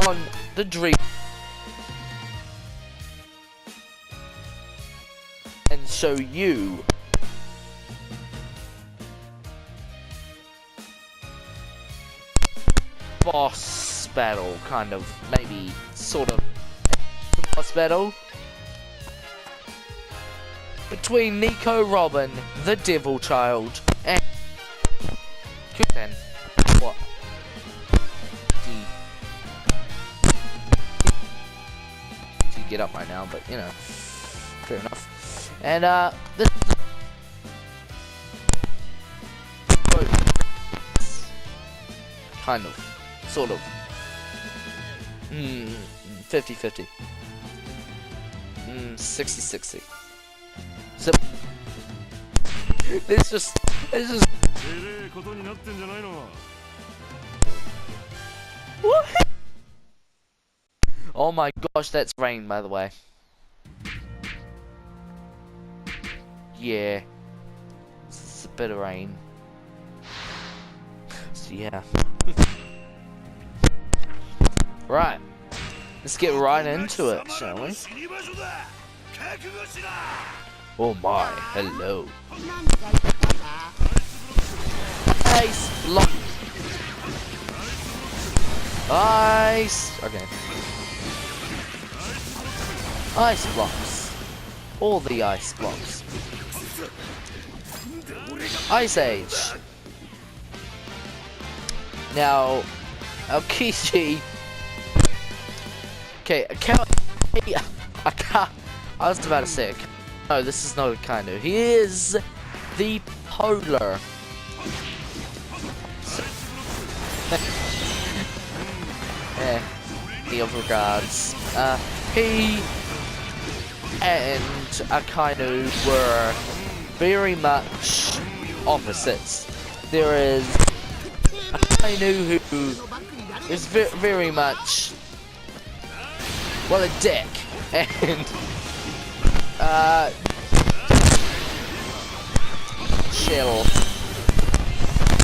on the dream and show you boss battle, kind of, maybe, sort of, boss battle between Nico Robin, the Devil Child, and Kutan. What? To get up right now, but you know, fair enough. And this kind of. Sort of. 50-50. 60-60. So it's just what? Oh my gosh, that's rain, by the way. Yeah. It's a bit of rain. So yeah. Right, let's get right into it, shall we? Oh my, hello. Ice block. Ice. Okay. Ice blocks. All the ice blocks. Ice Age. Now, our Kigi. Okay, I was about to say, no, this is not Akainu. He is the Polar. Yeah, the other regards. He and Akainu were very much opposites. There is Akainu who is very much, well, a dick, and chill.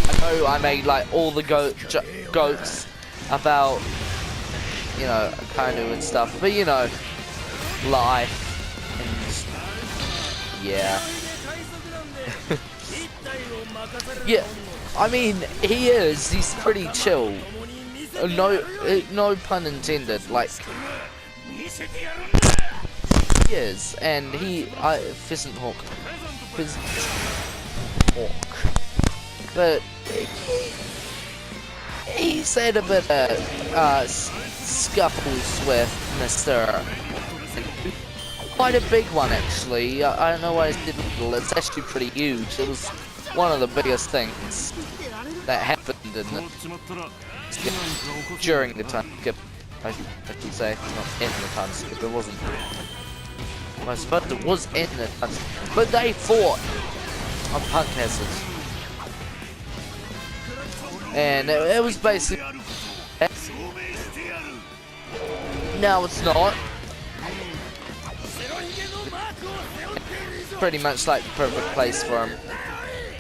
I know I made like all the goats about, you know, Akainu and stuff, but you know, life and yeah. Yeah, I mean, he's pretty chill. No pun intended, like, he is, and Pheasant Hawk, but he's had a bit of scuffles with Mr. Quite a big one, actually. I don't know why it's little. It's actually pretty huge. It was one of the biggest things that happened during the time skip. I should say, not in the time skip. It wasn't. Well, I suppose it was in the time skip, but they fought on Punk Hazard, and it was basically. No, it's not. Pretty much like the perfect place for him.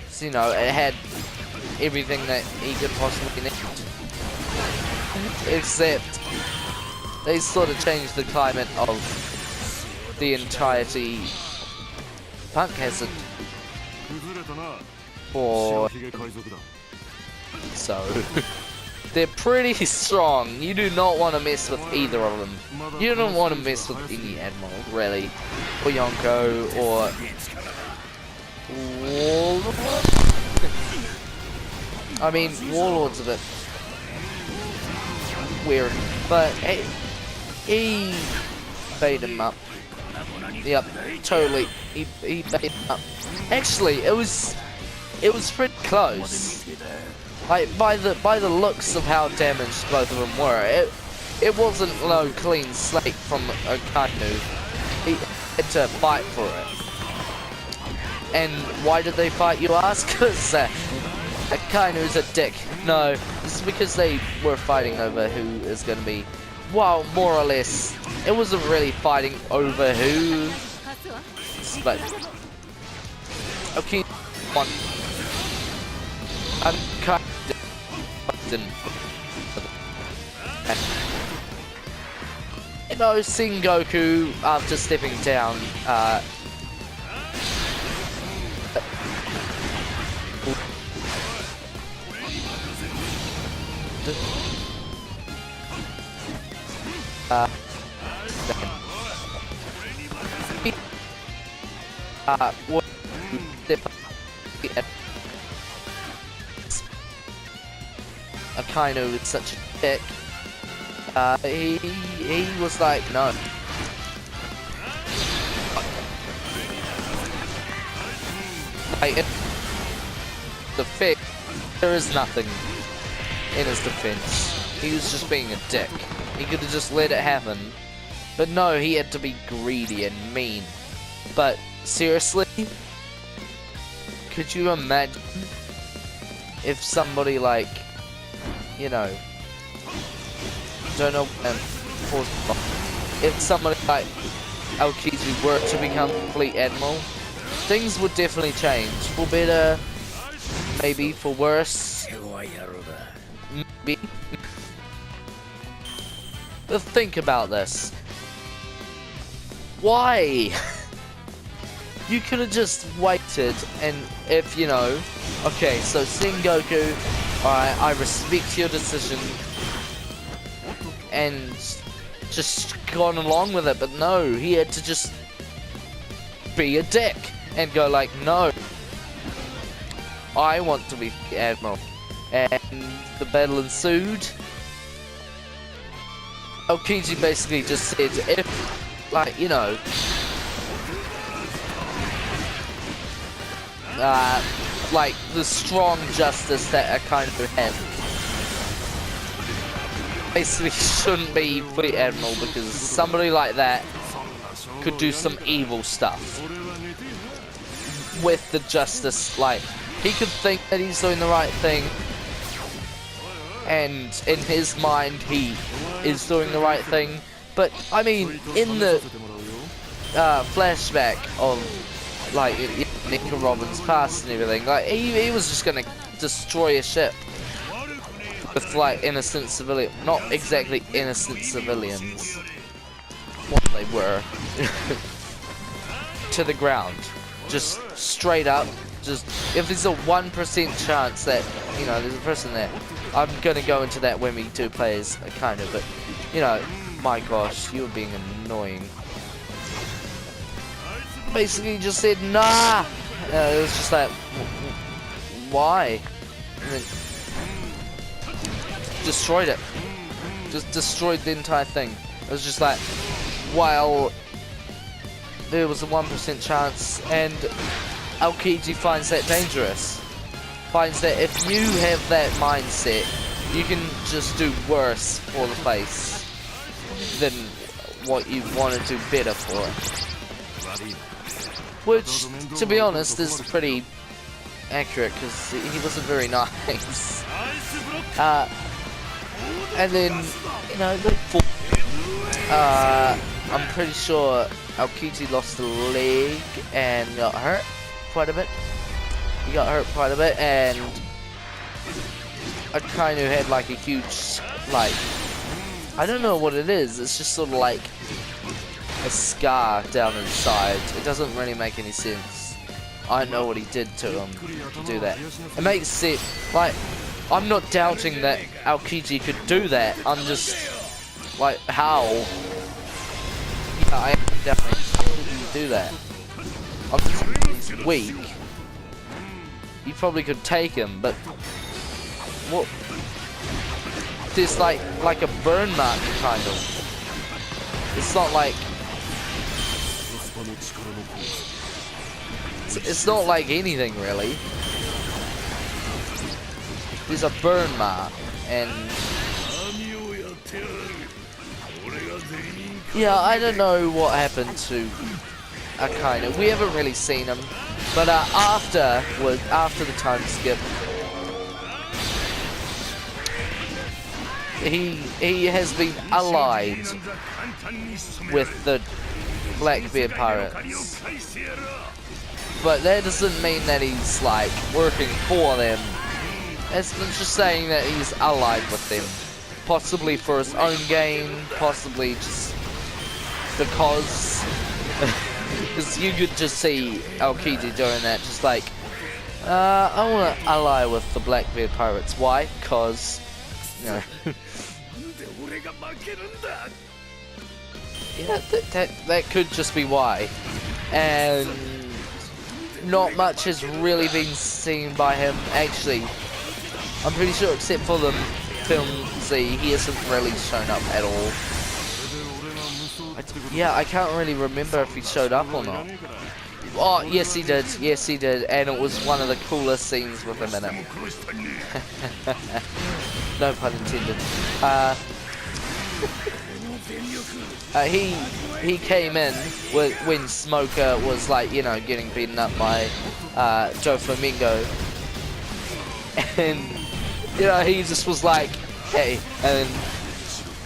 So, you know, it had everything that he could possibly need. Except they sort of changed the climate of the entirety Punk Hazard for, so they're pretty strong. You do not want to mess with either of them. You don't want to mess with any Admiral, really, or Yonko, or Warlord. I mean, Warlord's a bit weird, but he baited him up. Yep, totally. He baited him up. Actually, it was pretty close. Like, by the looks of how damaged both of them were, it wasn't no clean slate from Akainu. He had to fight for it. And why did they fight, you ask? Because Akainu's a dick. No, this is because they were fighting over who is going to be, well, more or less, it wasn't really fighting over who, but okay, one. know, Sengoku, after stepping down, what Akainu is such a dick. He was like, no. Like, there is nothing in his defense. He was just being a dick. He could have just let it happen. But no, he had to be greedy and mean. But seriously, could you imagine if somebody like, you know, don't know, if somebody like Aokiji were to become Fleet Admiral, things would definitely change. For better, maybe for worse. Maybe. But think about this. Why? You could have just waited, and if, you know, okay, so Sengoku, alright, I respect your decision, and just gone along with it, but no, he had to just be a dick, and go like, no, I want to be the Admiral, and the battle ensued. Aokiji basically just said, if, like, you know, like, the strong justice that Akainu had basically shouldn't be Fleet Admiral, because somebody like that could do some evil stuff with the justice. Like, he could think that he's doing the right thing, and in his mind he is doing the right thing, but I mean, in the flashback of like Nick Robin's past and everything, like he was just gonna destroy a ship with like innocent civilian, not exactly innocent civilians, what they were, to the ground, just straight up. Just if there's a 1% chance that, you know, there's a person there, I'm gonna go into that when we do play as kind of, but you know, my gosh, you were being annoying. Basically just said nah. It was just like, why? And then destroyed it. Just destroyed the entire thing. It was just like, well, there was a 1% chance, and Aokiji finds that dangerous. Finds that if you have that mindset, you can just do worse for the place than what you want to do better for it. Which, to be honest, is pretty accurate, because he wasn't very nice. And then, you know, I'm pretty sure Aokiji lost a leg and got hurt quite a bit. He got hurt quite a bit, and Akainu had like a huge, like, I don't know what it is. It's just sort of like a scar down his side. It doesn't really make any sense. I don't know what he did to him to do that. It makes sense. Like, I'm not doubting that Aokiji could do that. I'm just like, how? Yeah, I am doubting. How did he do that? I'm just, he's weak. You probably could take him, but what? There's like a burn mark, kind of. It's not like it's not like anything really. There's a burn mark, and yeah, I don't know what happened to Akainu. We haven't really seen him. But after the time skip, he has been allied with the Blackbeard pirates. But that doesn't mean that he's like working for them. It's just saying that he's allied with them, possibly for his own gain, possibly just because you could just see Kigi doing that, just like, I want to ally with the Blackbeard Pirates. Why? Because, you know. Yeah, that could just be why. And not much has really been seen by him. Actually, I'm pretty sure except for the film Z, he hasn't really shown up at all. Yeah, I can't really remember if he showed up or not. Oh, yes he did. Yes he did. And it was one of the coolest scenes with him in it. No pun intended. He came in when Smoker was like, you know, getting beaten up by Joe Flamingo. And, you know, he just was like, hey. And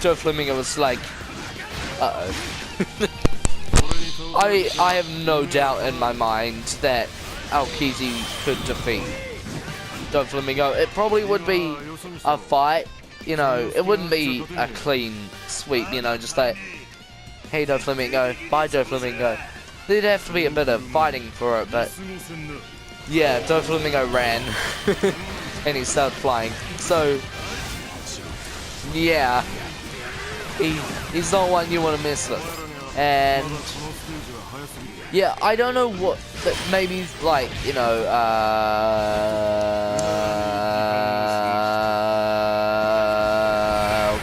Joe Flamingo was like, uh-oh. I have no doubt in my mind that Kigi could defeat Doflamingo. It probably would be a fight, you know, it wouldn't be a clean sweep, you know, just like, hey Doflamingo, bye Doflamingo. There'd have to be a bit of fighting for it, but yeah, Doflamingo ran and he started flying. So yeah, he's not one you want to mess with. And yeah, I don't know what, but maybe like, you know,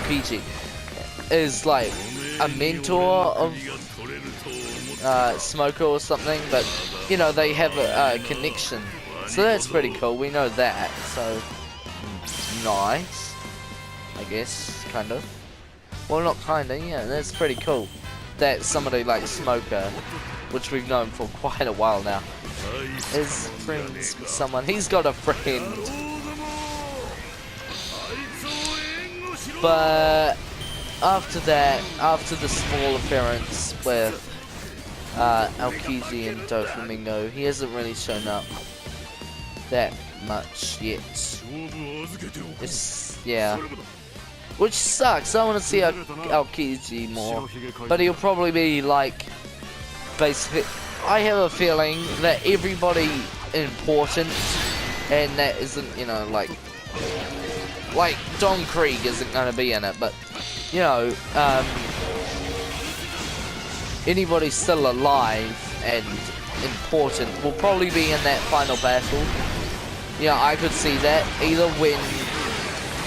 Kigi is like a mentor of Smoker or something, but you know, they have a connection, so that's pretty cool. We know that, so nice, I guess, kind of. Well, not kinda, yeah, that's pretty cool. That somebody like Smoker, which we've known for quite a while now, is friends with someone. He's got a friend. But after that, after the small appearance with Kigi and Doflamingo, he hasn't really shown up that much yet. It's, yeah. Which sucks. I want to see Kigi more, but he'll probably be like, basically, I have a feeling that everybody important, and that isn't, you know, like Don Krieg isn't going to be in it, but you know, anybody still alive and important will probably be in that final battle. Yeah, I could see that either when,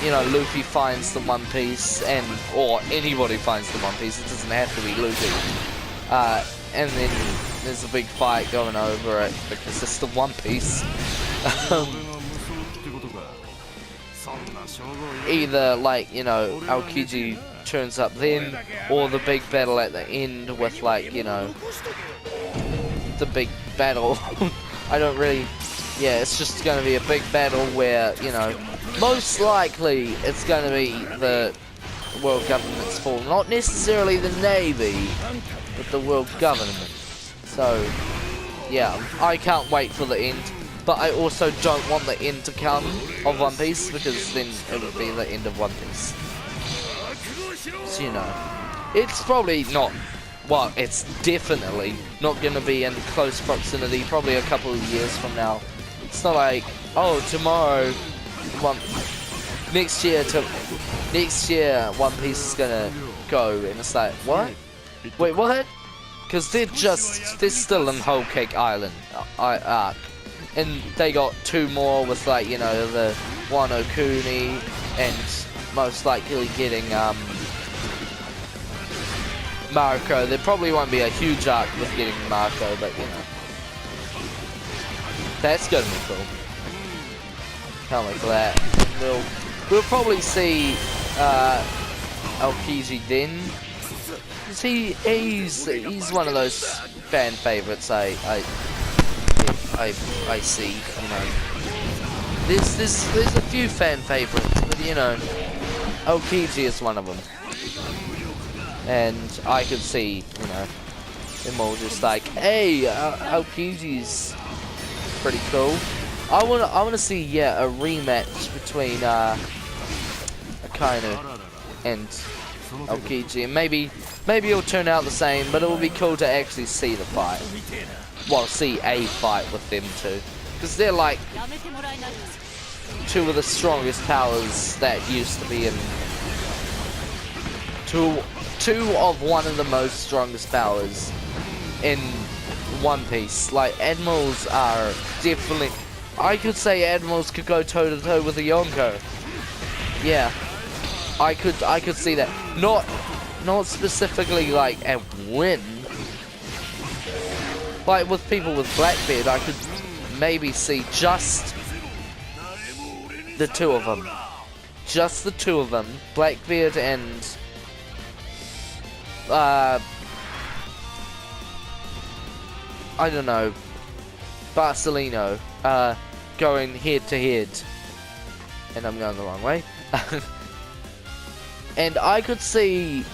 you know, Luffy finds the One Piece, or anybody finds the One Piece, it doesn't have to be Luffy. And then there's a big fight going over it because it's the One Piece. Either, like, you know, Kigi turns up then, or the big battle at the end with, like, you know, the big battle. I don't really, yeah, it's just going to be a big battle where, you know, most likely it's going to be the world government's fault, not necessarily the Navy, but the world government. So yeah, I can't wait for the end, but I also don't want the end to come of One Piece, because then it would be the end of One Piece. So, you know, it's probably not, well, it's definitely not going to be in close proximity, probably a couple of years from now. It's not like, oh, tomorrow, next year One Piece is gonna go, and it's like, what? Wait, what? Because they're still in Whole Cake Island arc, and they got 2 more with, like, you know, the Wano Kuni, and most likely getting Marco. There probably won't be a huge arc with getting Marco, but you know, that's gonna be cool. Can't wait for that. We'll probably see Kigi then. He's one of those fan favorites I see, you know. There's a few fan favorites, but you know, Kigi is one of them. And I could see, you know, them all just like, hey, Kigi's pretty cool. I wanna see, yeah, a rematch between Akainu and Kigi, and maybe it'll turn out the same, but it will be cool to actually see the fight. Well, see a fight with them two, because they're like two of the strongest powers that used to be in two of one of the most strongest powers in One Piece. Like, Admirals are definitely, I could say Admirals could go toe to toe with a Yonko. Yeah, I could see that. Not specifically like a win. Like with people with Blackbeard, I could maybe see just the two of them. Just the two of them, Blackbeard and I don't know, Barcelino, going head to head. And I'm going the wrong way. And I could see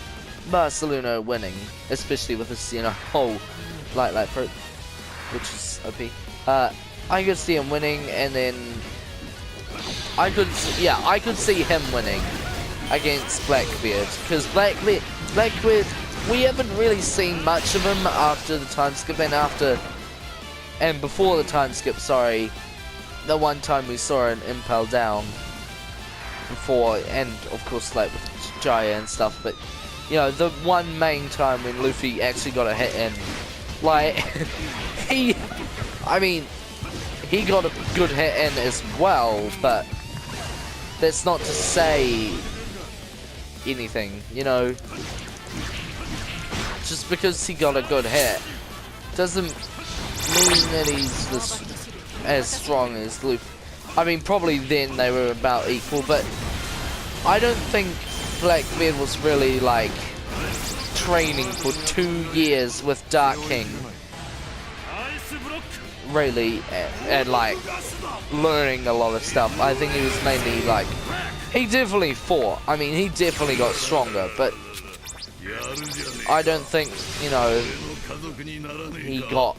Barcelona winning, especially with this, you know, whole light fruit, which is OP. I could see him winning, and then I could see him winning against Blackbeard, because Blackbeard, we haven't really seen much of him after the time skip, and before the time skip, sorry, the one time we saw an Impel Down before, and of course like with Jaya and stuff, but you know, the one main time when Luffy actually got a hit in, like, he got a good hit in as well, but that's not to say anything, you know. Just because he got a good hit doesn't mean that he's as strong as Luffy. I mean, probably then they were about equal, but I don't think Blackbeard was really like training for 2 years with Dark King, really, and like learning a lot of stuff. I think he was mainly like, he definitely fought. I mean, he definitely got stronger, but I don't think, you know, he got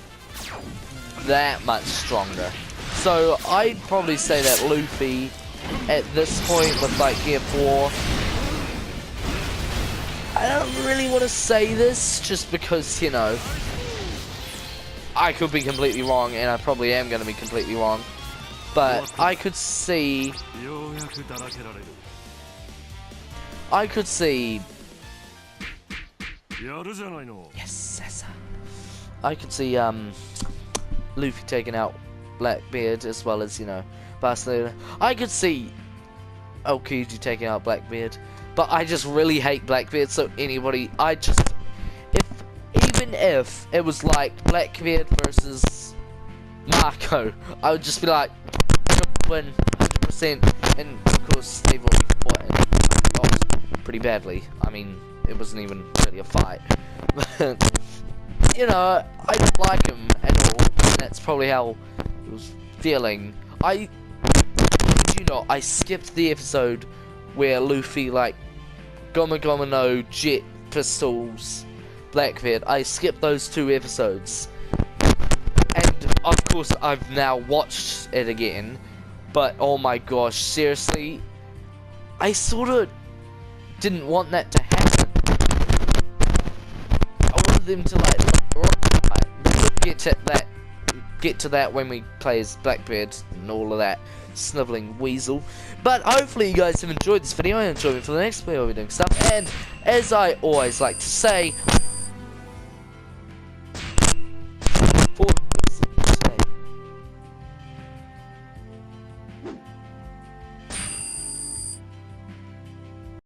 that much stronger. So I'd probably say that Luffy at this point with like Gear 4, I don't really want to say this just because, you know, I could be completely wrong, and I probably am going to be completely wrong, but I could see yes, I could see Luffy taking out Blackbeard, as well as, you know, Barcelona. I could see Kigi taking out Blackbeard, but I just really hate Blackbeard, so anybody, even if it was like Blackbeard versus Marco, I would just be like, win 100%, and of course they've already fought and lost pretty badly. I mean, it wasn't even really a fight. But, you know, I don't like him at all, and that's probably how he was feeling. I skipped the episode where Luffy, like, Goma Goma no Jet Pistols Blackbeard. I skipped those 2 episodes. And, of course, I've now watched it again. But, oh my gosh, seriously, I sort of didn't want that to happen. I wanted them to, like get to that when we play as Blackbeard and all of that sniveling weasel. But hopefully you guys have enjoyed this video and enjoy me for the next video. We'll be doing stuff, and as I always like to say,